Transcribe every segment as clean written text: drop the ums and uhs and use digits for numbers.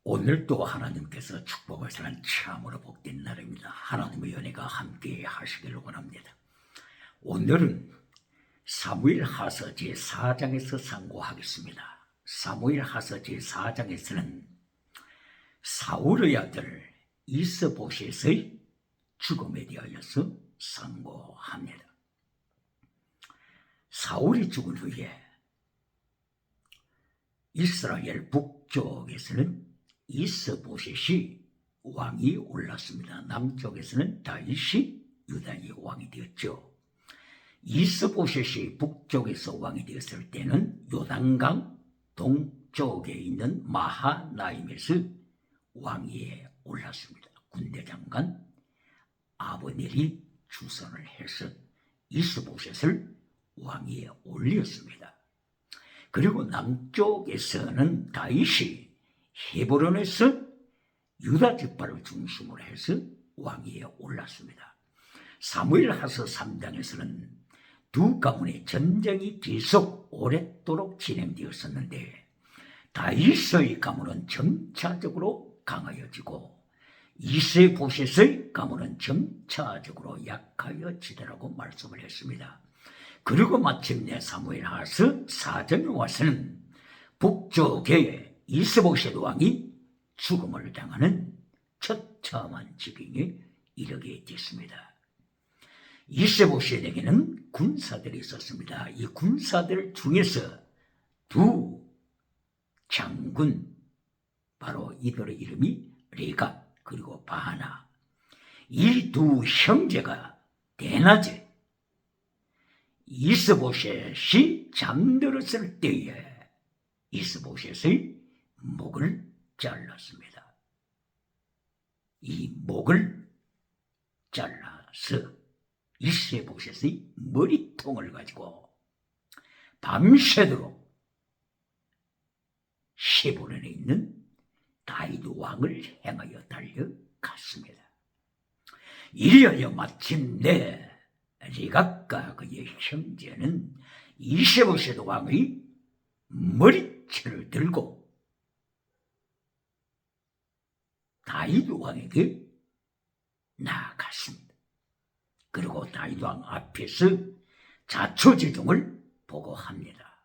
오늘도 하나님께서 축복하시는 참으로 복된 날입니다. 하나님의 은혜가 함께 하시기를 원합니다. 오늘은 사무엘하서 제4장에서 상고하겠습니다. 사무엘하서 제4장에서는 사울의 아들 이스보셋의 죽음에 대하여서 상고합니다. 사울이 죽은 후에 이스라엘 북쪽에서는 이스보셋이 왕이 올랐습니다. 남쪽에서는 다윗이 유다의 왕이 되었죠. 이스보셋이 북쪽에서 왕이 되었을 때는 요단강 동쪽에 있는 마하나임에서 왕위에 올랐습니다. 군대장관 아브넬이 주선을 해서 이스보셋을 왕위에 올렸습니다. 그리고 남쪽에서는 다윗이 헤브론에서 유다 지파를 중심으로 해서 왕위에 올랐습니다. 사무엘하서 3장에서는 두 가문의 전쟁이 계속 오랫도록 진행되었었는데 다윗의 가문은 점차적으로 강하여지고 이스보셋의 가문은 점차적으로 약하여지더라고 말씀을 했습니다. 그리고 마침내 사무엘하서 4장에 와서는 북쪽에 이스보셋 왕이 죽음을 당하는 처참한 지경에 이르게 됐습니다. 이스보셋에게는 군사들이 있었습니다. 이 군사들 중에서 두 장군, 바로 이들의 이름이 레갑 그리고 바하나, 이 두 형제가 대낮에 이스보셋이 잠들었을 때에 이스보셋의 목을 잘랐습니다. 이 목을 잘라서 이스보셋의 머리통을 가지고 밤새도록 헤브론에 있는 다윗 왕을 향하여 달려갔습니다. 이리하여 마침내 레갑과 그의 형제는 이스보셋 왕의 머리채를 들고 다윗 왕에게 나아갔습니다. 그리고 다윗 왕 앞에서 자초지종을 보고합니다.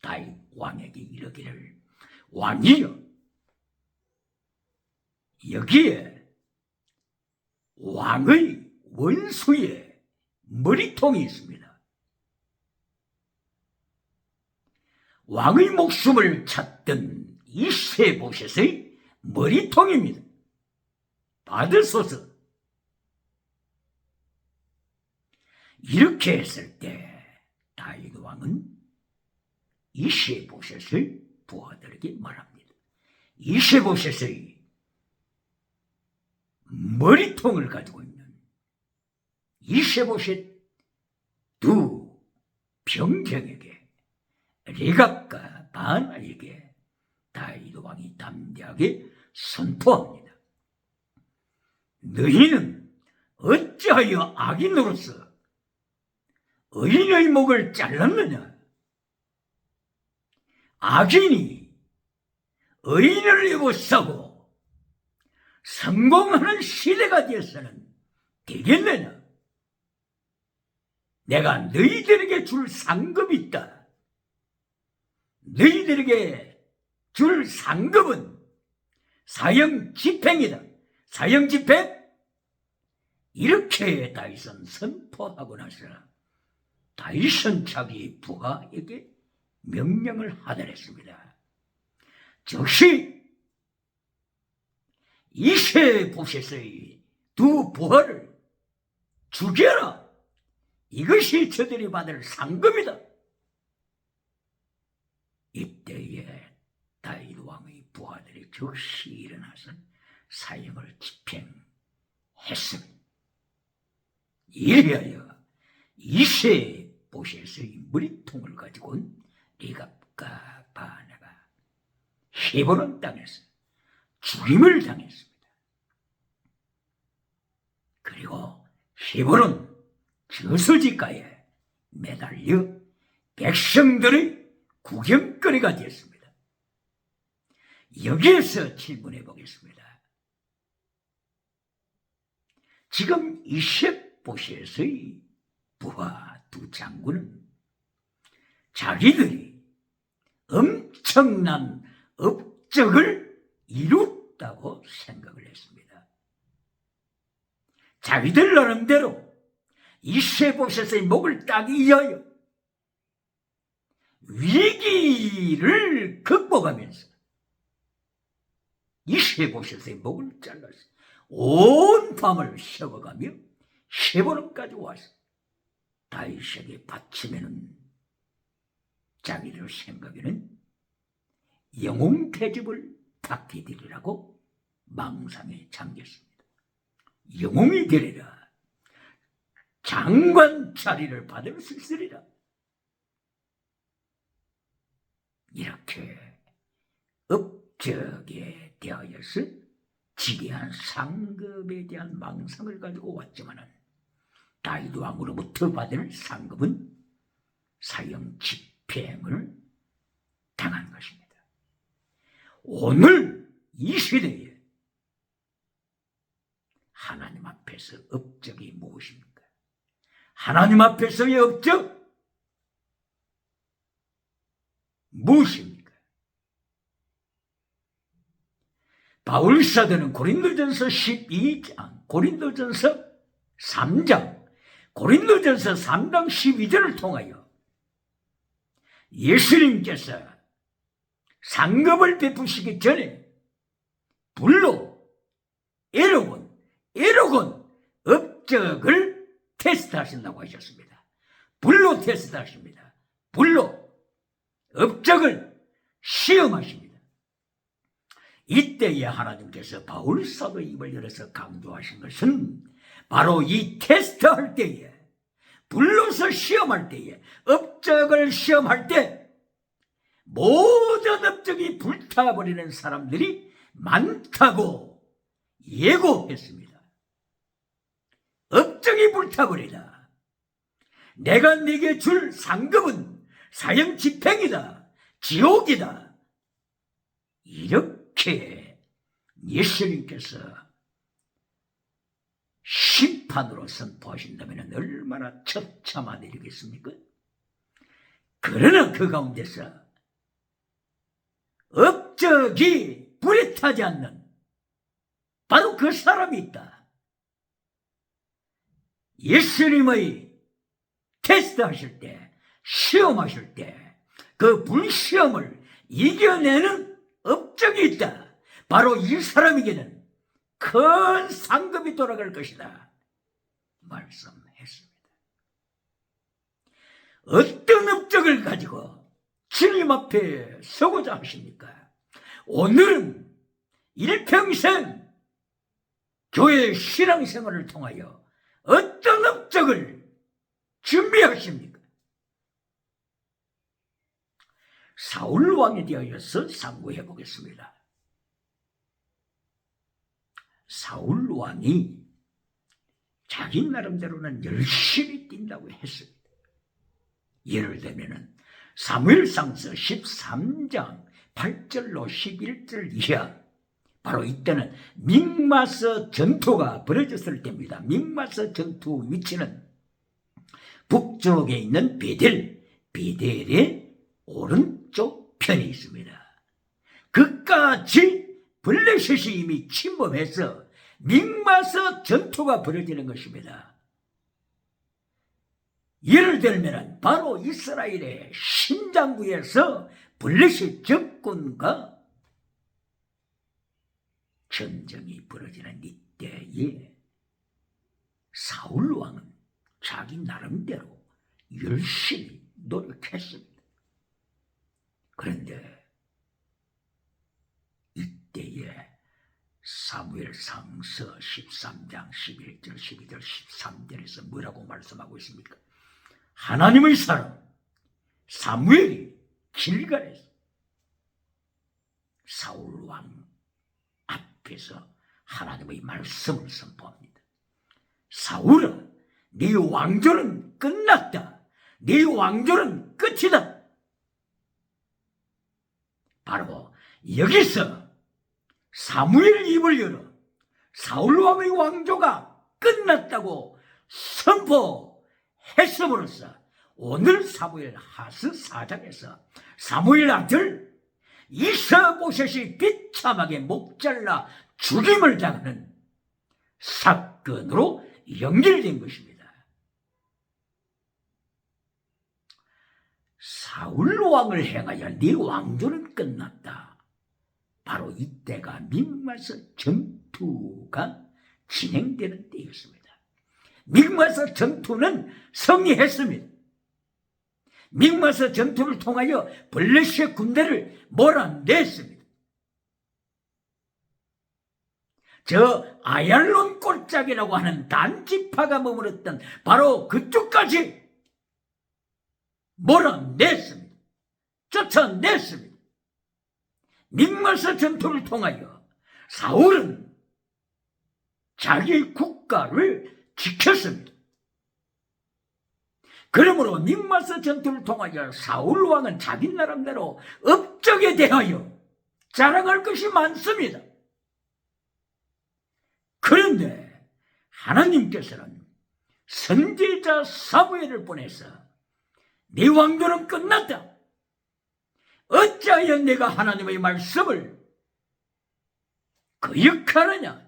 다윗 왕에게 이르기를, 왕이여, 여기에 왕의 원수의 머리통이 있습니다. 왕의 목숨을 찾던 이스보셋의 머리통입니다. 받으소서. 이렇게 했을 때 다윗 왕은 이스보셋의 부하들에게 말합니다. 이스보셋의 머리통을 가지고 있는 이스보셋 두 병정에게, 레갑과 바하나에게 다윗 왕이 담대하게 선포합니다. 너희는 어찌하여 악인으로서 의인의 목을 잘랐느냐? 악인이 의인을 에워싸고 성공하는 시대가 되어서는 되겠느냐? 내가 너희들에게 줄 상급이 있다. 너희들에게 줄 상급은 사형집행이다. 사형집행? 이렇게 다윗은 선포하고 나서 다윗은 자기 부하에게 명령을 하더랬습니다. 즉시 이스보셋의 두 부하를 죽여라. 이것이 저들이 받을 상급이다. 이때에 다윗 왕의 부하들이 즉시 일어나서 사형을 집행했습니다. 이리하여 이스보셋의 머리통을 가지고 온 레갑과 바하나가 헤브론 땅에서 죽임을 당했습니다. 그리고 헤브론 저수지가에 매달려 백성들의 구경거리가 되었습니다. 여기에서 질문해 보겠습니다. 지금 이셋보셋의 부하 두 장군은 자기들이 엄청난 업적을 이뤘다고 생각을 했습니다. 자기들 나름대로 이셋보셋의 목을 따기 위하여 위기를 극복하면서 이셋보셋의 목을 잘라서 온 밤을 쉬어가며 헤브론까지 와서 다윗에게 바치면은 자기들 생각에는 영웅 대접을 받게 되리라고 망상에 잠겼습니다. 영웅이 되리라. 장관 자리를 받을 수 있으리라. 이렇게 업적에 대하여서 지대한 상급에 대한 망상을 가지고 왔지만은 다윗 왕으로부터 받을 상급은 사형 집행을 당한 것입니다. 오늘 이 시대에 하나님 앞에서 업적이 무엇입니까? 하나님 앞에서의 업적 무엇입니까? 바울 사도는 고린도전서 12장, 고린도전서 3장, 고린도전서 3장 12절을 통하여 예수님께서 상급을 베푸시기 전에 불로 에로곤 업적을 테스트하신다고 하셨습니다. 불로 테스트하십니다. 불로 업적을 시험하십니다. 이때에 하나님께서 바울 사도의 입을 열어서 강조하신 것은 바로 이 테스트할 때에, 불로서 시험할 때에, 업적을 시험할 때 모든 업적이 불타버리는 사람들이 많다고 예고했습니다. 업적이 불타버리다. 내가 네게 줄 상급은 사형 집행이다. 지옥이다. 이렇게 예수님께서 심판으로 선포하신다면 얼마나 처참한 일이겠습니까? 그러나 그 가운데서 업적이 불에 타지 않는 바로 그 사람이 있다. 예수님의 테스트하실 때, 시험하실 때 그 불시험을 이겨내는 업적이 있다. 바로 이 사람에게는 큰 상급이 돌아갈 것이다. 말씀했습니다. 어떤 업적을 가지고 주님 앞에 서고자 하십니까? 오늘은 일평생 교회 신앙생활을 통하여 어떤 업적을 준비하십니까? 사울 왕에 대하여서 상고해 보겠습니다. 사울 왕이 자기 나름대로는 열심히 뛴다고 했습니다. 예를 들면은 사무엘상서 13장 8절로 11절 이하, 바로 이때는 믹마스 전투가 벌어졌을 때입니다. 믹마스 전투 위치는 북쪽에 있는 베델의 오른쪽 편에 있습니다. 그까지 블레셋이 이미 침범해서 믹마스 전투가 벌어지는 것입니다. 예를 들면 바로 이스라엘의 신장구에서 블레셋 적군과 전쟁이 벌어지는 이때에 사울 왕은 자기 나름대로 열심히 노력했습니다. 그런데 이때에 사무엘상서 13장 11절 12절 13절에서 뭐라고 말씀하고 있습니까? 하나님의 사람 사무엘이 길갈에서 사울 왕 앞에서 하나님의 말씀을 선포합니다. 사울아, 네 왕조는 끝났다. 네 왕조는 끝이다. 바로 여기서 사무엘 입을 열어 사울 왕의 왕조가 끝났다고 선포했음으로써 오늘 사무엘 하스 4장에서 사무엘 아들 이스보셋이 비참하게 목 잘라 죽임을 당하는 사건으로 연결된 것입니다. 사울 왕을 행하여 네 왕조는 끝났다. 바로 이때가 mik마스 전투가 진행되는 때였습니다. mik마스 전투는 승리했습니다. mik마스 전투를 통하여 블레셋 군대를 몰아냈습니다. 저 아얄론 골짜기라고 하는 단지파가 머물렀던 바로 그쪽까지 몰아냈습니다. 쫓아냈습니다. mik마스 전투를 통하여 사울은 자기 국가를 지켰습니다. 그러므로 mik마스 전투를 통하여 사울 왕은 자기 나름대로 업적에 대하여 자랑할 것이 많습니다. 그런데 하나님께서는 선지자 사무엘을 보내서 네 왕조는 끝났다. 어찌하여 내가 하나님의 말씀을 거역하느냐.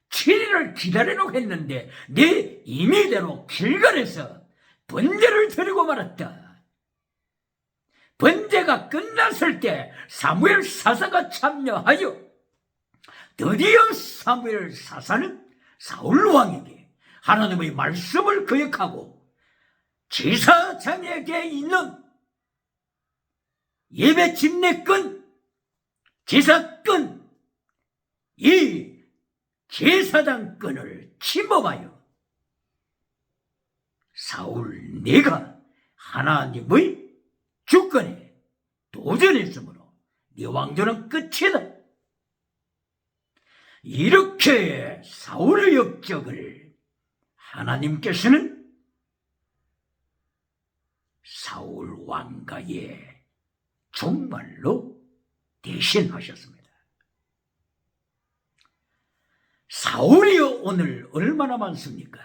7일을 기다리려고 했는데 네 임의대로 길갈에서 번제를 드리고 말았다. 번제가 끝났을 때 사무엘 사사가 참여하여 드디어 사무엘 사사는 사울 왕에게 하나님의 말씀을 거역하고 제사장에게 있는 예배 집례권, 제사권, 이 제사장권을 침범하여 사울 네가 하나님의 주권에 도전했으므로 네 왕조는 끝이다. 이렇게 사울의 업적을 하나님께서는 사울 왕가의 종말로 대신하셨습니다. 사울이 오늘 얼마나 많습니까?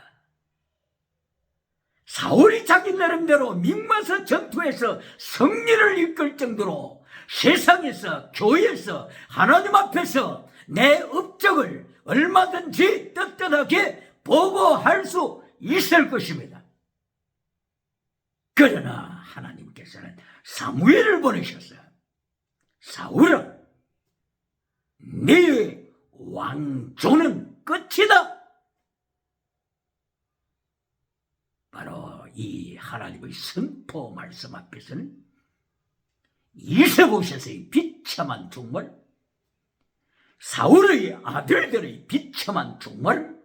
사울이 자기 나름대로 mik마스 전투에서 승리를 이끌 정도로 세상에서, 교회에서, 하나님 앞에서 내 업적을 얼마든지 떳떳하게 보고할 수 있을 것입니다. 그러나 하나님께서는 사무엘을 보내셨어요. 사울아, 네 왕조는 끝이다. 바로 이 하나님의 선포 말씀 앞에서는 이스보셋의 비참한 종말, 사울의 아들들의 비참한 종말을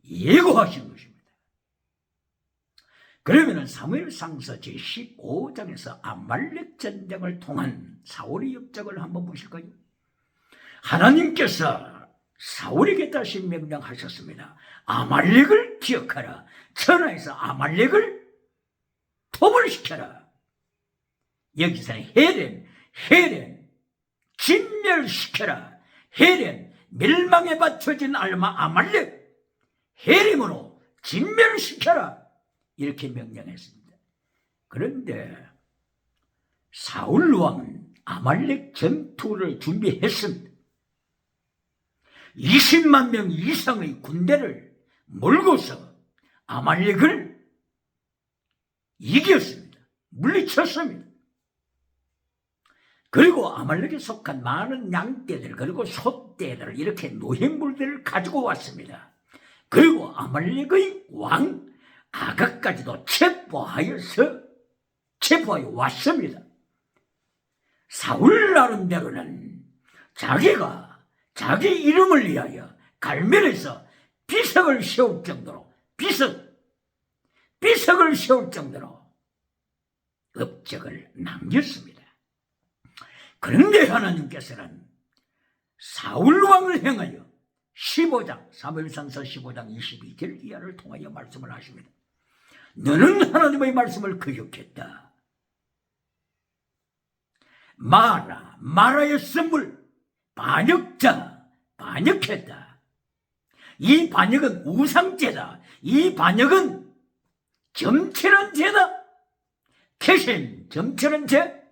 예고하신 것입니다. 그러면 사무엘상서 제15장에서 아말렉 전쟁을 통한 사울의 업적을 한번 보실까요? 하나님께서 사울에게 다시 명령하셨습니다. 아말렉을 기억하라. 천하에서 아말렉을 토벌시켜라. 여기서는 헤렌 진멸시켜라. 헤렌 멸망에 바쳐진 아말렉 헤림으로 진멸시켜라. 이렇게 명령했습니다. 그런데 사울 왕은 아말렉 전투를 준비했습니다. 20만 명 이상의 군대를 몰고서 아말렉을 이겼습니다. 물리쳤습니다. 그리고 아말렉에 속한 많은 양떼들 그리고 소떼들 이렇게 노획물들을 가지고 왔습니다. 그리고 아말렉의 왕 아각까지도 체포하여 왔습니다. 사울 나름대로는 자기가 자기 이름을 위하여 갈멜에서 비석을 세울 정도로 비석을 세울 정도로 업적을 남겼습니다. 그런데 하나님께서는 사울 왕을 향하여 15장 사무엘상서 15장 22절 이하를 통하여 말씀을 하십니다. 너는 하나님의 말씀을 거역했다. 마라의 선물 반역자, 반역했다. 이 반역은 우상죄다. 이 반역은 점치는 죄다. 캐신, 점치는 죄,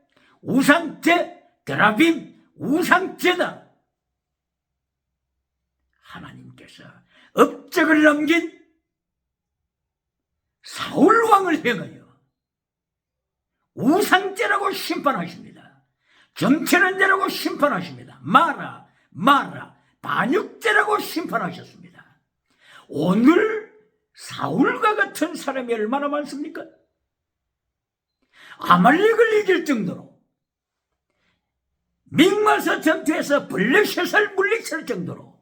우상죄, 드라빔, 우상죄다. 하나님께서 업적을 남긴 사울왕을 향하여 우상죄라고 심판하십니다. 점치는 죄라고 심판하십니다. 마라, 반역죄라고 심판하셨습니다. 오늘 사울과 같은 사람이 얼마나 많습니까? 아말렉을 이길 정도로, 믹마사 전투에서 블레셋을 물리칠 정도로,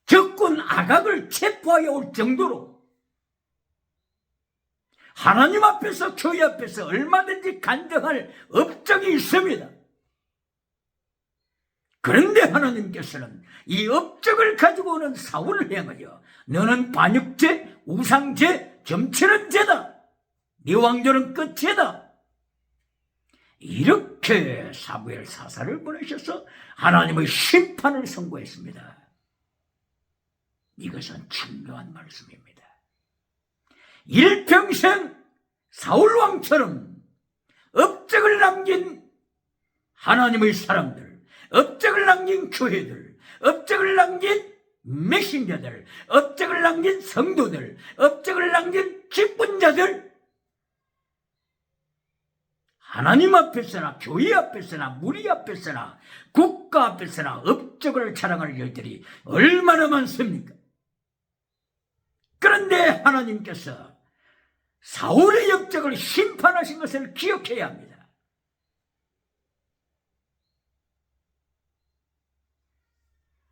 적군 아각을 체포하여 올 정도로 하나님 앞에서, 교회 앞에서 얼마든지 간증할 업적이 있습니다. 그런데 하나님께서는 이 업적을 가지고 오는 사울을 향하여 너는 반역죄, 우상죄, 점치는 죄다. 네 왕조는 끝이다. 이렇게 사무엘 사사를 보내셔서 하나님의 심판을 선고했습니다. 이것은 중요한 말씀입니다. 일평생 사울왕처럼 업적을 남긴 하나님의 사람들, 업적을 남긴 교회들, 업적을 남긴 메신저들, 업적을 남긴 성도들, 업적을 남긴 직분자들, 하나님 앞에서나 교회 앞에서나 무리 앞에서나 국가 앞에서나 업적을 자랑할 일들이 얼마나 많습니까? 그런데 하나님께서 사울의 업적을 심판하신 것을 기억해야 합니다.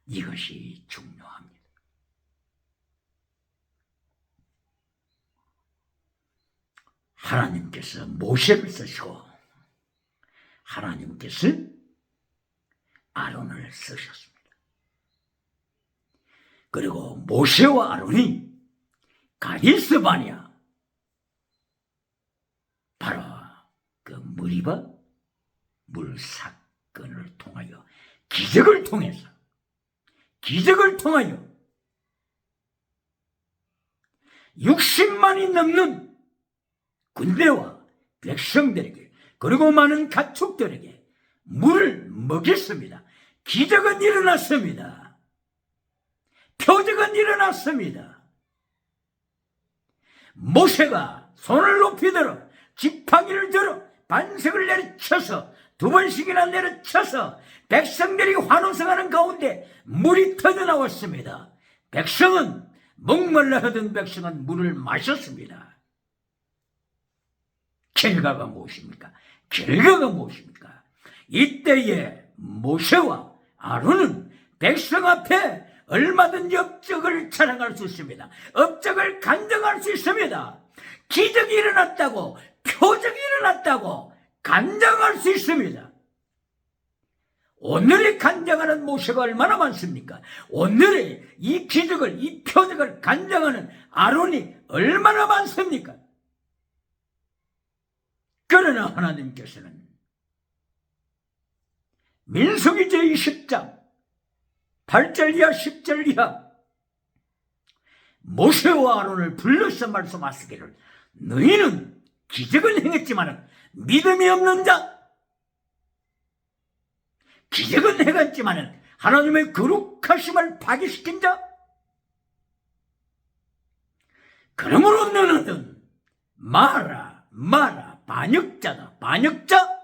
이것이 중요합니다. 하나님께서 모세를 쓰시고 하나님께서 아론을 쓰셨습니다. 그리고 모세와 아론이 가데스 바네아, 바로 그 무리바 물 사건을 통하여 기적을 통하여 60만이 넘는 군대와 백성들에게 그리고 많은 가축들에게 물을 먹였습니다. 기적은 일어났습니다. 표적은 일어났습니다. 모세가 손을 높이 들어 지팡이를 들어 반석을 내려쳐서 2번씩이나 내려쳐서 백성들이 환호성하는 가운데 물이 터져나왔습니다. 백성은, 목말라 하던 백성은 물을 마셨습니다. 결과가 무엇입니까? 이때에 모세와 아론은 백성 앞에 얼마든지 업적을 자랑할 수 있습니다. 업적을 간증할 수 있습니다. 기적이 일어났다고, 표적이 일어났다고 간증할 수 있습니다. 오늘의 간증하는 모세가 얼마나 많습니까? 오늘의 이 기적을, 이 표적을 간증하는 아론이 얼마나 많습니까? 그러나 하나님께서는 민수기 제20장 8절 이하 10절 이하 모세와 아론을 불러서 말씀하시기를 너희는 기적을 행했지만 믿음이 없는 자, 기적은 행했지만 하나님의 거룩하심을 파괴시킨 자, 그러므로 너는 마라 반역자다. 반역자.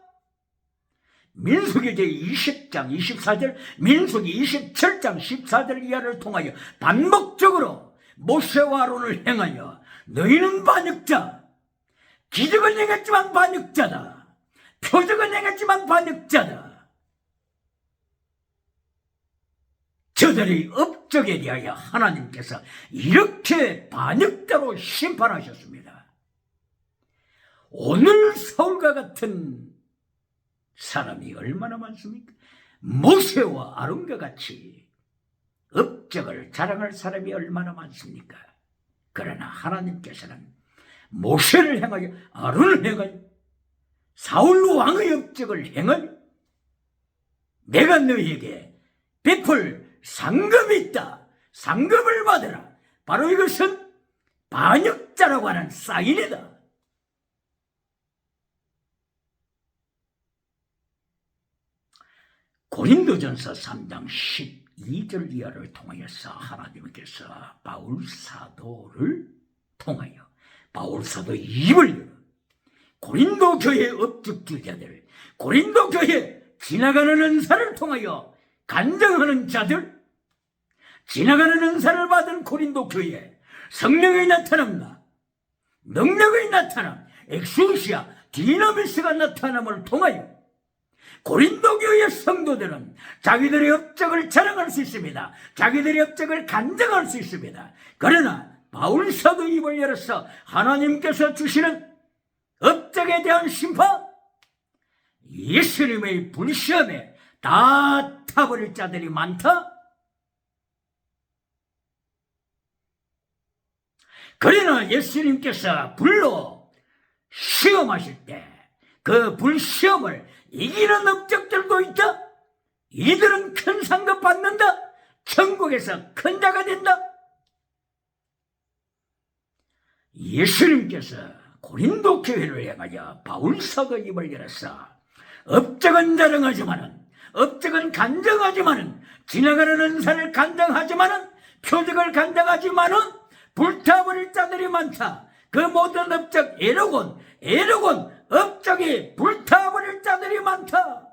민수기 제20장 24절, 민수기 27장 14절 이하를 통하여 반복적으로 모세와 아론을 행하여 너희는 반역자, 기적은 행했지만 반역자다, 표적은 행했지만 반역자다. 저들의 업적에 대하여 하나님께서 이렇게 반역자로 심판하셨습니다. 오늘 사울과 같은 사람이 얼마나 많습니까? 모세와 아론과 같이 업적을 자랑할 사람이 얼마나 많습니까? 그러나 하나님께서는 모세를 행하여 아론을 행하여 사울 왕의 업적을 행하여 내가 너희에게 베풀 상급이 있다. 상급을 받으라. 바로 이것은 반역자라고 하는 사인이다. 고린도전서 3장 12절 이하를 통하여서 하나님께서 바울 사도를 통하여 바울 사도의 입을 열어 고린도 교회 업적주자들, 고린도 교회 지나가는 은사를 통하여 간증하는 자들, 지나가는 은사를 받은 고린도 교회 성령의 나타남과 능력의 나타남, 엑수시아, 디나미스가 나타남을 통하여 고린도 교회 성도들은 자기들의 업적을 자랑할 수 있습니다. 자기들의 업적을 간증할 수 있습니다. 그러나 바울 사도 입을 열어서 하나님께서 주시는 업적에 대한 심판, 예수님의 불시험에 다 타버릴 자들이 많다. 그러나 예수님께서 불로 시험하실 때 그 불시험을 이기는 업적들도 있다. 이들은 큰 상급 받는다. 천국에서 큰 자가 된다. 예수님께서 고린도 교회를 향하여 바울 사도 입을 열어서 업적은 자랑하지만은, 업적은 간증하지만은, 지나가는 은사를 간증하지만은, 표적을 간증하지만은 불타버릴 자들이 많다. 그 모든 업적 에로곤 업적이 불타버릴 자들이 많다.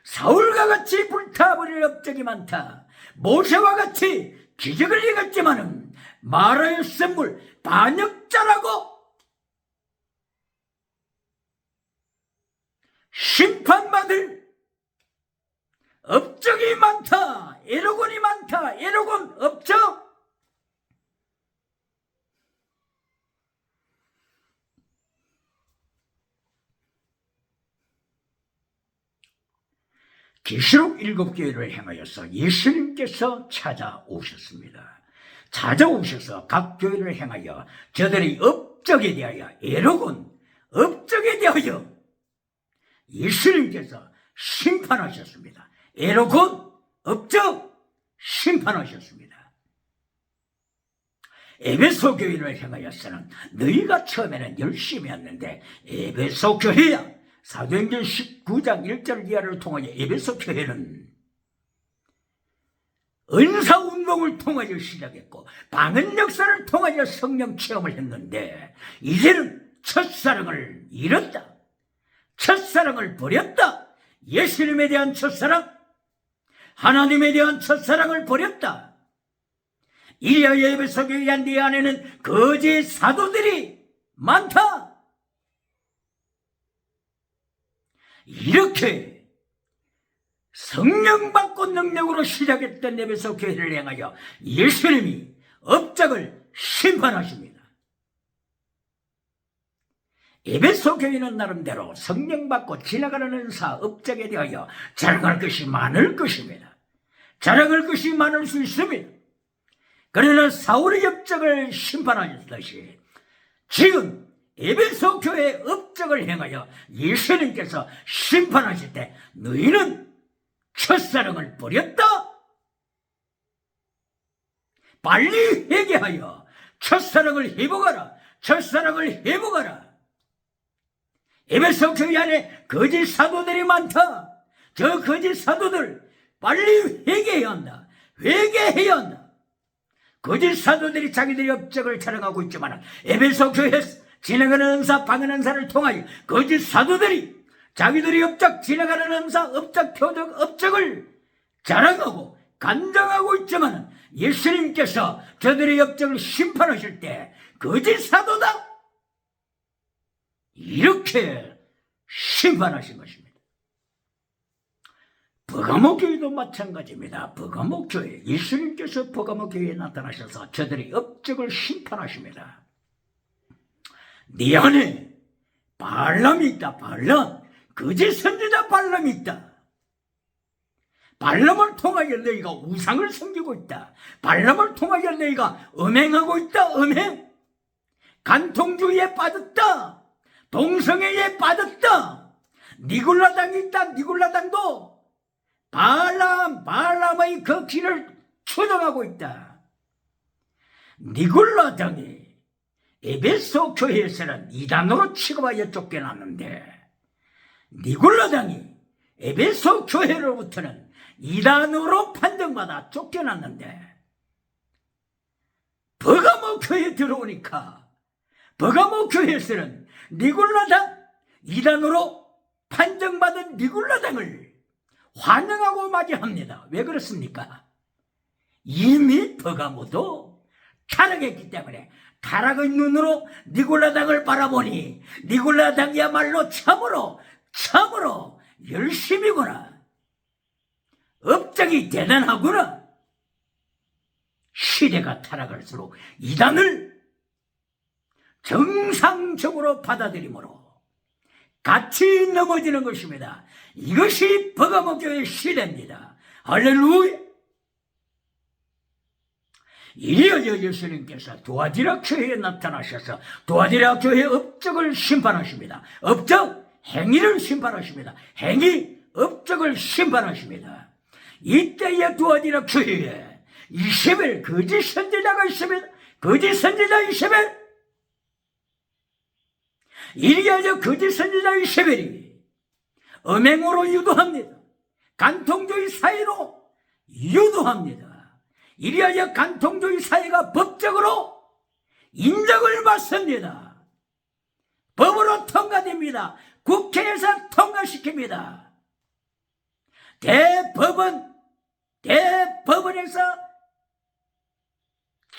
사울과 같이 불타버릴 업적이 많다. 모세와 같이 기적을 이겼지만은 마라의 선물 반역자라고 심판받을 업적이 많다. 에로곤이 많다. 에로곤 업적. 계시록 7교회를 향하여서 예수님께서 찾아오셨습니다. 찾아오셔서 각 교회를 향하여 저들의 업적에 대하여, 에로곤 업적에 대하여 예수님께서 심판하셨습니다. 에로곤 업적 심판하셨습니다. 에베소 교회를 향하여서는 너희가 처음에는 열심히 했는데 에베소 교회야, 사도행전 19장 1절 이하를 통하여 에베소 교회는 은사운동을 통하여 시작했고 방언 역사를 통하여 성령 체험을 했는데 이제는 첫사랑을 잃었다. 첫사랑을 버렸다. 예수님에 대한 첫사랑, 하나님에 대한 첫사랑을 버렸다. 이리하여 에베소 교회 네 안에는 거짓 사도들이 많다. 이렇게 성령 받고 능력으로 시작했던 에베소 교회를 향하여 예수님이 업적을 심판하십니다. 에베소 교회는 나름대로 성령 받고 지나가는 은사 업적에 대하여 자랑할 것이 많을 것입니다. 자랑할 것이 많을 수 있습니다. 그러나 사울의 업적을 심판하셨듯이 지금 에베소 교회의 업적을 행하여 예수님께서 심판하실 때 너희는 첫사랑을 버렸다. 빨리 회개하여 첫사랑을 회복하라. 첫사랑을 회복하라. 에베소 교회 안에 거짓 사도들이 많다. 저 거짓 사도들 빨리 회개해야 한다. 회개해야 한다. 거짓 사도들이 자기들의 업적을 자랑하고 있지만 에베소 교회에서 지나가는 은사, 방언 은사를 통하여 거짓 사도들이 자기들의 업적, 지나가는 은사, 업적, 표적, 업적을 자랑하고 간증하고 있지만 예수님께서 저들의 업적을 심판하실 때 거짓 사도다 이렇게 심판하신 것입니다. 버가모 교회도 마찬가지입니다. 버가모 교회, 예수님께서 버가모 교회에 나타나셔서 저들의 업적을 심판하십니다. 네 안에 발람이 있다. 발람, 거짓 선지자 발람이 있다. 발람을 통하여 너희가 우상을 섬기고 있다. 발람을 통하여 너희가 음행하고 있다. 음행, 간통주의에 빠졌다. 동성애에 빠졌다. 니골라당이 있다. 니골라당도 발람의 그 길을 추종하고 있다. 니골라당이 에베소 교회에서는 이단으로 취급하여 쫓겨났는데 니골라당이 에베소 교회로부터는 이단으로 판정받아 쫓겨났는데 버가모 교회에 들어오니까 버가모 교회에서는 니골라당 이단으로 판정받은 니골라당을 환영하고 맞이합니다. 왜 그렇습니까? 이미 버가모도 타락했기 때문에 타락의 눈으로 니골라당을 바라보니 니골라당이야말로 참으로 열심이구나. 업적이 대단하구나. 시대가 타락할수록 이단을 정상적으로 받아들이므로 같이 넘어지는 것입니다. 이것이 버가모 교회의 시대입니다. 할렐루야. 이어져 예수님께서 두아디라 교회에 나타나셔서 두아디라 교회의 업적을 심판하십니다. 업적, 행위를 심판하십니다. 행위, 업적을 심판하십니다. 이때에 두아디라 교회에 이세벨 거짓 선지자가 있습니다. 거짓 선지자 이세벨. 이리하여 거짓 선지자 이세벨이 음행으로 유도합니다. 간통주의 사회로 유도합니다. 이리하여 간통주의 사회가 법적으로 인정을 받습니다. 법으로 통과됩니다. 국회에서 통과시킵니다. 대법원에서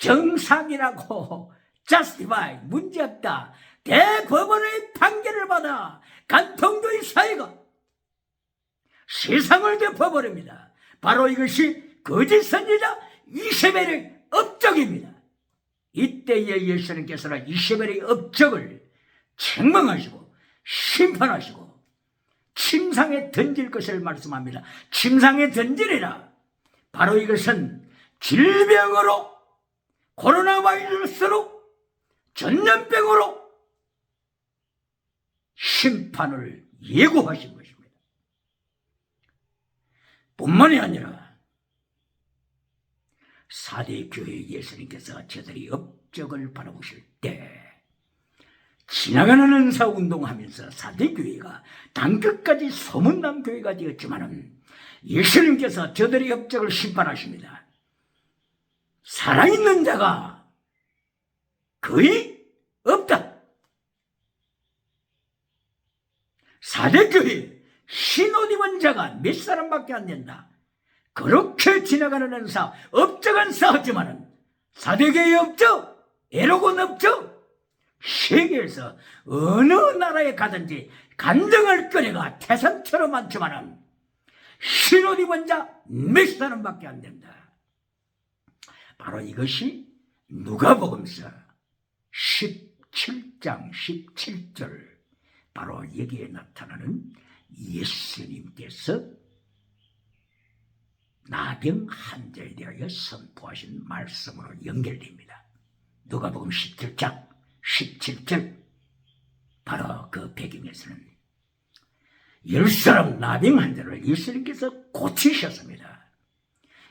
정상이라고 justify, 문제없다. 대법원의 판결을 받아 간통주의 사회가 세상을 덮어버립니다. 바로 이것이 거짓 선지자 이세벨의 업적입니다. 이때에 예수님께서는 이세벨의 업적을 책망하시고 심판하시고 침상에 던질 것을 말씀합니다. 침상에 던지리라. 바로 이것은 질병으로, 코로나 바이러스로, 전염병으로 심판을 예고하신 것입니다. 뿐만이 아니라 4대 교회 예수님께서 저들이 업적을 바라보실 때 지나가는 은사운동하면서 4대 교회가 당끝까지 소문난 교회가 되었지만은 예수님께서 저들의 업적을 심판하십니다. 살아있는 자가 거의 없다. 4대 교회 신옷 입은 자가 몇 사람밖에 안 된다. 그렇게 지나가는 은사, 업적은 쌓았지만은 4대 교회의 업적, 에로곤 업적, 세계에서 어느 나라에 가든지 간증을 꺼내가 태산처럼 많지만은 신옷 입은 자 몇 사람밖에 안 된다. 바로 이것이 누가복음서 17장 17절, 바로 여기에 나타나는 예수님께서 나병 환자에 대하여 선포하신 말씀으로 연결됩니다. 누가복음 17장 17절, 바로 그 배경에서는 10사람 나병 환자를 예수님께서 고치셨습니다.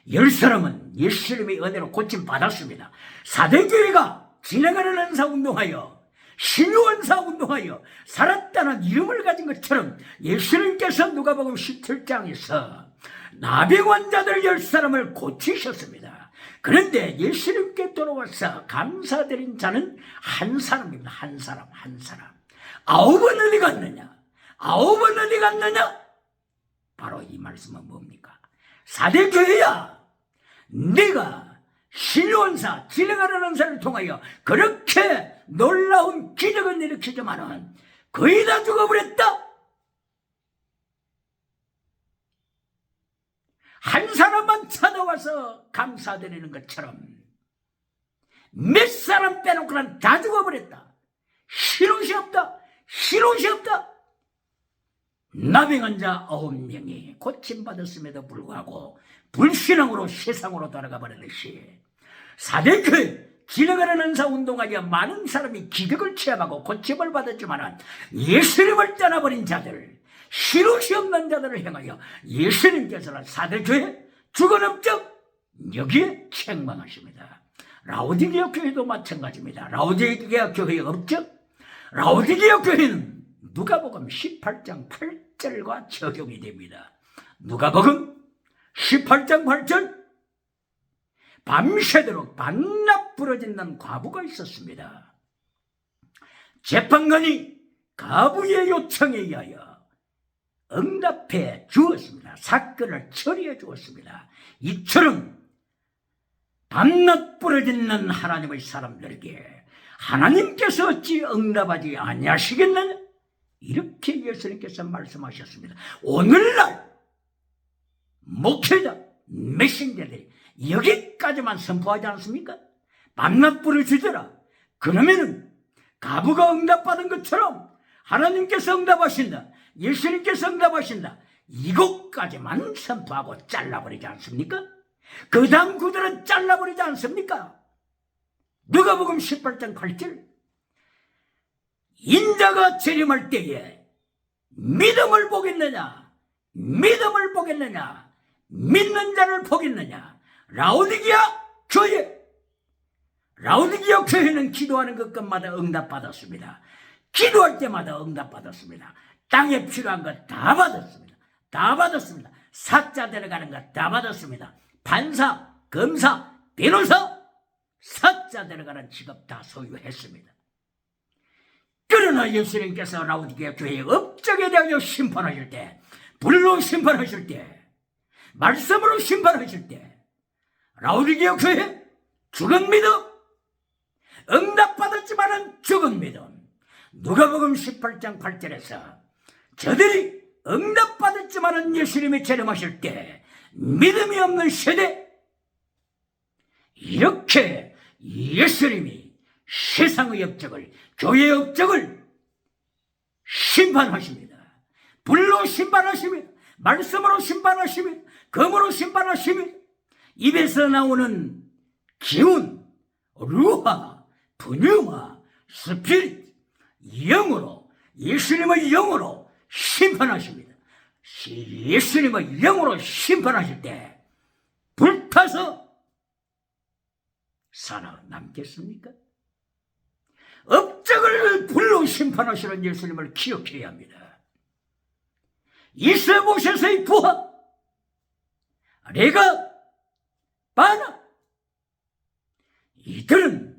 10사람은 예수님의 은혜로 고침받았습니다. 4대 교회가 지나가는 은사운동하여, 신유은사운동하여 살았다는 이름을 가진 것처럼 예수님께서 누가복음 17장에서 나병 환자들 10사람을 고치셨습니다. 그런데 예수님께 돌아와서 감사드린 자는 한 사람입니다. 한 사람. 9은 어디 갔느냐? 9은 어디 갔느냐? 바로 이 말씀은 뭡니까? 4대 교회야, 네가 신원사, 진행하는 은사를 통하여 그렇게 놀라운 기적을 일으키지만은 거의 다 죽어버렸다. 한 사람만 찾아와서 감사드리는 것처럼 몇 사람 빼놓고는 다 죽어버렸다. 신옷이 없다. 나병 환자 9명이 고침받았음에도 불구하고 불신앙으로 세상으로 돌아가 버렸듯이 4대 교회 지나가는 은사운동하여 많은 사람이 기적을 체험하고 고침을 받았지만 예수님을 떠나버린 자들, 시롯이 없는 자들을 향하여 예수님께서는 사대교회 죽은 업적 여기에 책망하십니다. 라오디게아 교회도 마찬가지입니다. 라오디게아 교회의 업적, 라오디게아 교회는 누가복음 18장 8절과 적용이 됩니다. 누가복음 18장 8절, 밤새도록 반납 부러진다는 과부가 있었습니다. 재판관이 과부의 요청에 의하여 응답해 주었습니다. 사건을 처리해 주었습니다. 이처럼 밤낮 부러지는 하나님의 사람들에게 하나님께서 어찌 응답하지 아니하시겠느냐? 이렇게 예수님께서 말씀하셨습니다. 오늘날 목회자, 메신저들이 여기까지만 선포하지 않습니까? 밤낮 부러지더라. 그러면은 과부가 응답받은 것처럼 하나님께서 응답하신다, 예수님께서 응답하신다, 이것까지만 선포하고 잘라버리지 않습니까? 그 다음 구들은 잘라버리지 않습니까? 누가복음 18장 8절, 인자가 재림할 때에 믿음을 보겠느냐, 믿음을 보겠느냐, 믿는 자를 보겠느냐. 라오디게아 교회, 라오디게아 교회는 기도하는 것마다 응답받았습니다. 기도할 때마다 응답받았습니다. 땅에 필요한 것 다 받았습니다. 다 받았습니다. 사자 데려가는 것 다 받았습니다. 판사, 검사, 변호사, 사자 데려가는 직업 다 소유했습니다. 그러나 예수님께서 라오디게아 교회의 업적에 대하여 심판하실 때, 불로 심판하실 때, 말씀으로 심판하실 때, 라오디게아 교회 죽은 믿음, 응답받았지만은 죽은 믿음. 누가복음 18장 8절에서 저들이 응답받았지만은 예수님이 재림하실 때 믿음이 없는 세대, 이렇게 예수님이 세상의 업적을, 교회의 업적을 심판하십니다. 불로 심판하십니다. 말씀으로 심판하십니다. 검으로 심판하십니다. 입에서 나오는 기운, 루하, 분유마, 스피릿, 영으로, 예수님의 영으로 심판하십니다. 예수님의 영으로 심판하실 때 불타서 살아남겠습니까? 업적을 불로 심판하시는 예수님을 기억해야 합니다. 이스보셋의 부하 레가, 바나, 이들은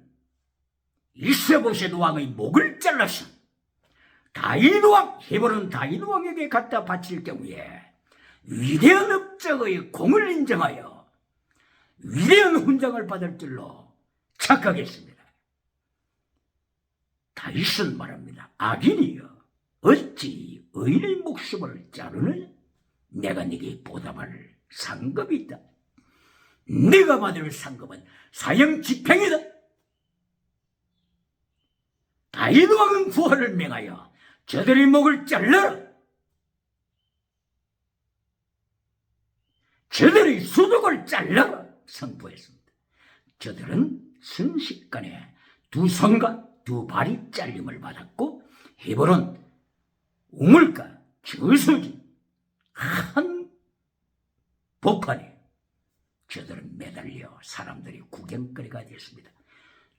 이스보셋 왕의 목을 잘라서 다윗 왕, 헤브론 다윗 왕에게 갖다 바칠 경우에 위대한 업적의 공을 인정하여 위대한 훈장을 받을 줄로 착각했습니다. 다윗은 말합니다. 악인이여, 어찌 의인의 목숨을 자르느냐? 내가 네게 보답할 상급이 있다. 네가 받을 상급은 사형 집행이다. 다윗 왕은 부하를 명하여 저들의 목을 잘라라. 저들의 수족을 잘라라 선포했습니다. 저들은 순식간에 두 손과 두 발이 잘림을 받았고 헤브론 우물가 저수지 한 복판에 저들은 매달려 사람들이 구경거리가 됐습니다.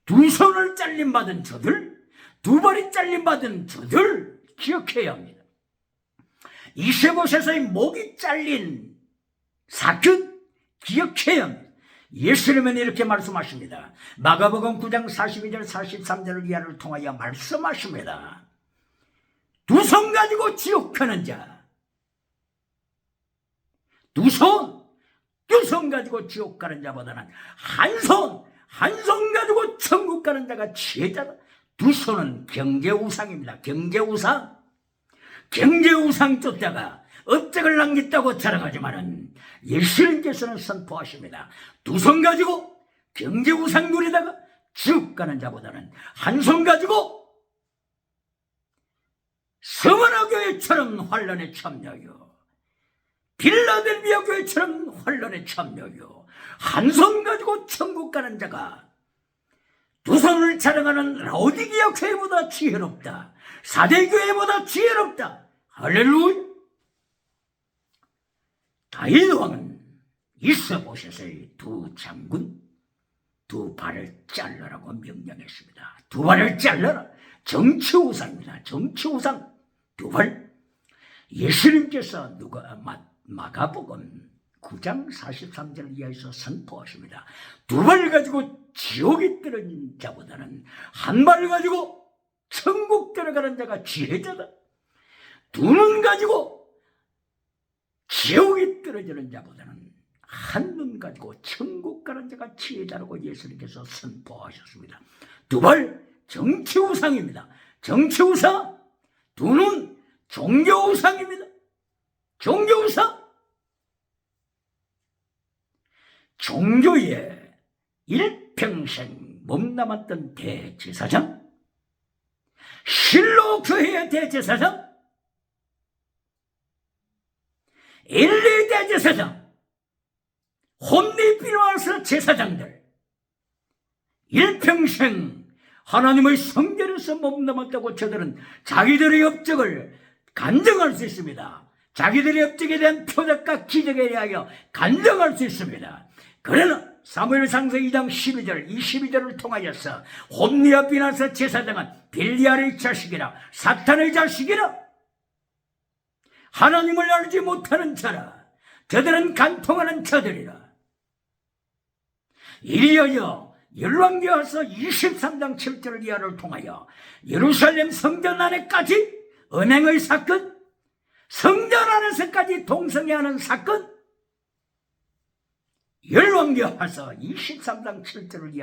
두 손을 잘림받은 저들, 두 발이 잘림받은 저들 기억해야 합니다. 이스보셋의 목이 잘린 사건 기억해야 합니다. 예수님은 이렇게 말씀하십니다. 마가복음 9장 42절 43절을 이하를 통하여 말씀하십니다. 두 손 가지고 지옥 가는 자, 두 손 가지고 지옥 가는 자보다는 한 손 가지고 천국 가는 자가 지혜자다. 두 손은 경제우상입니다. 경제우상 쫓다가 업적을 남겼다고 자랑하지만은 예수님께서는 선포하십니다. 두 손 가지고 경제우상 누리다가 지옥 가는 자보다는 한 손 가지고 서머나 교회처럼 환란에 참여하여 빌라델비아 교회처럼 환란에 참여하여 한 손 가지고 천국 가는 자가 두 손을 자랑하는 라오디게아 교회보다 지혜롭다. 사대 교회보다 지혜롭다. 할렐루야. 다윗 왕은 이스보셋의 두 장군 두 발을 잘라라고 명령했습니다. 두 발을 잘라라. 정치우상입니다. 정치우상 두 발. 예수님께서 마가복음 9장 43절 이하에서 선포하십니다. 두 발을 가지고 지옥에 떨어진 자보다는 한 발을 가지고 천국 들어가는 자가 지혜자다. 두 눈 가지고 지옥에 떨어지는 자보다는 한 눈 가지고 천국 가는 자가 지혜자라고 예수님께서 선포하셨습니다. 두 발 정치우상입니다. 정치우상. 두 눈 종교우상입니다. 종교우상. 종교에 일평생 몸담았던 대제사장, 실로 교회의 대제사장, 엘리 대제사장, 홈리 비누아스 제사장들, 일평생 하나님의 성전에서 몸담았다고 저들은 자기들의 업적을 간증할 수 있습니다. 자기들의 업적에 대한 표적과 기적에 대하여 간증할 수 있습니다. 그러나 사무엘상서 2장 12절 22절을 통하여서 홈리와 비나스 제사장은 빌리알의 자식이라 사탄의 자식이라 하나님을 알지 못하는 자라 저들은 간통하는 자들이라. 이리하여 열왕기하서 23장 7절 이하를 통하여 예루살렘 성전 안에까지 은행의 사건, 성전 안에서까지 동성애하는 사건, 열왕기하서 23장 7절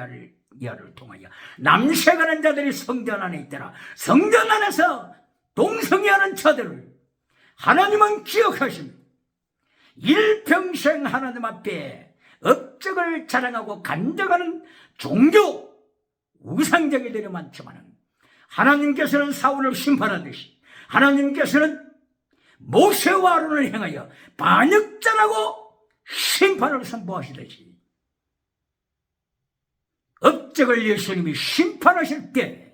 이하를 통하여 남색하는 자들이 성전 안에 있더라. 성전 안에서 동성애하는 자들을 하나님은 기억하십니다. 일평생 하나님 앞에 업적을 자랑하고 간증하는 종교 우상적이들이 많지만 하나님께서는 사울을 심판하듯이 하나님께서는 모세와 아론을 향하여 반역자라고 심판을 선포하시듯이 업적을 예수님이 심판하실 때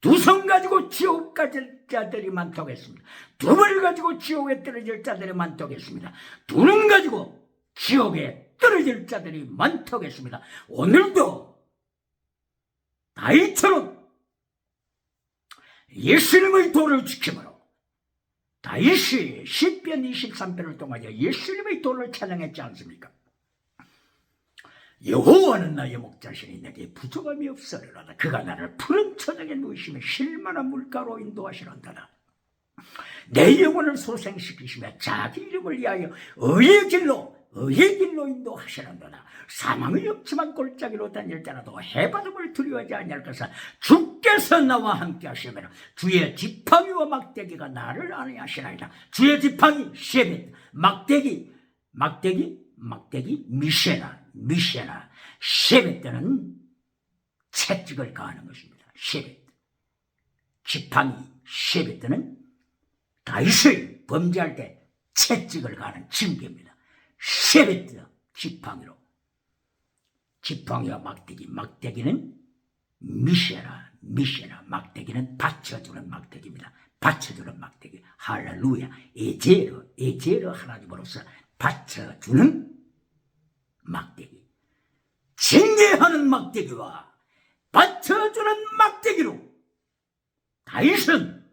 두 손 가지고 지옥 가질 자들이 많다고 했습니다. 두 발 가지고 지옥에 떨어질 자들이 많다고 했습니다. 두 눈 가지고 지옥에 떨어질 자들이 많다고 했습니다. 오늘도 다윗처럼 예수님의 도를 지킴으로 다윗이 시편 23편을 통하여 예수님의 도를 찬양했지 않습니까? 여호와는 나의 목자시니 내게 부족함이 없으리로다. 그가 나를 푸른 초장에 누이시며 쉴만한 물가로 인도하시란다. 내 영혼을 소생시키시며 자기 이름을 위하여 의의 길로 인도하시란다. 사망의 없지만 골짜기로 다닐지라도 해바람을 두려워하지 아니할 것은 주께서 나와 함께 하시면 주의 지팡이와 막대기가 나를 안위하시나이다. 주의 지팡이 쉐벳, 막대기 미쉐나 쉐벳 때는 채찍을 가하는 것입니다. 쉐벳 지팡이 쉐벳 때는 다윗을 범죄할 때 채찍을 가하는 징계입니다. 쉐벳 지팡이로 지팡이와 막대기는 미쉐나 막대기는 받쳐주는 막대기입니다. 받쳐주는 막대기. 할렐루야. 에제르 하나님으로서 받쳐주는 막대기. 징계하는 막대기와 받쳐주는 막대기로 다윗은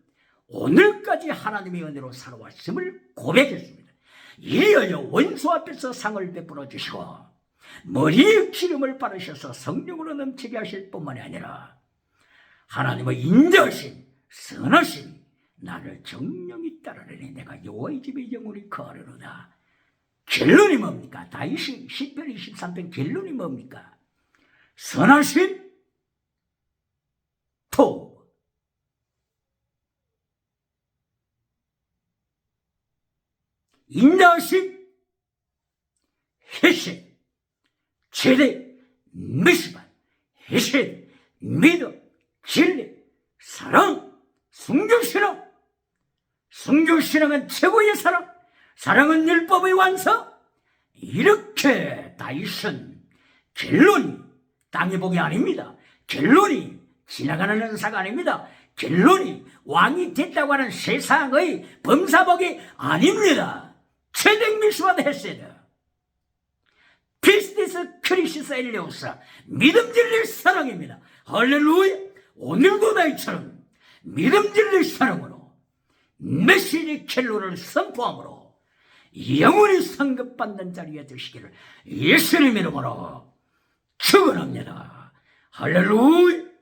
오늘까지 하나님의 은혜로 살아왔음을 고백했습니다. 이리하여 원수 앞에서 상을 베풀어 주시고 머리에 기름을 바르셔서 성령으로 넘치게 하실 뿐만이 아니라 하나님의 인자하심, 선하심, 나를 정령히 따르려니 내가 여호와의 집에 영원히 거하리로다. 결론이 뭡니까? 다윗이 시편 23편 결론이 뭡니까? 선하심, 토, 인자하심, 헤셋, 제대, 미스바, 헤셋, 믿음, 진리, 사랑, 순교신앙. 순교신앙은 최고의 사랑, 사랑은 율법의 완성. 이렇게 다윗은 결론이 땅의 복이 아닙니다. 결론이 지나가는 은사가 아닙니다. 결론이 왕이 됐다고 하는 세상의 범사복이 아닙니다. 체덱 미스와드 헤세드 피스티스 크리시스 엘레오사 믿음 진리 사랑입니다. 할렐루야. 오늘도 나이처럼 믿음 진리 사랑으로 메시지 켈로를 선포함으로 영원히 상급받는 자리에 드시기를 예수님 이름으로 축원합니다. 할렐루야.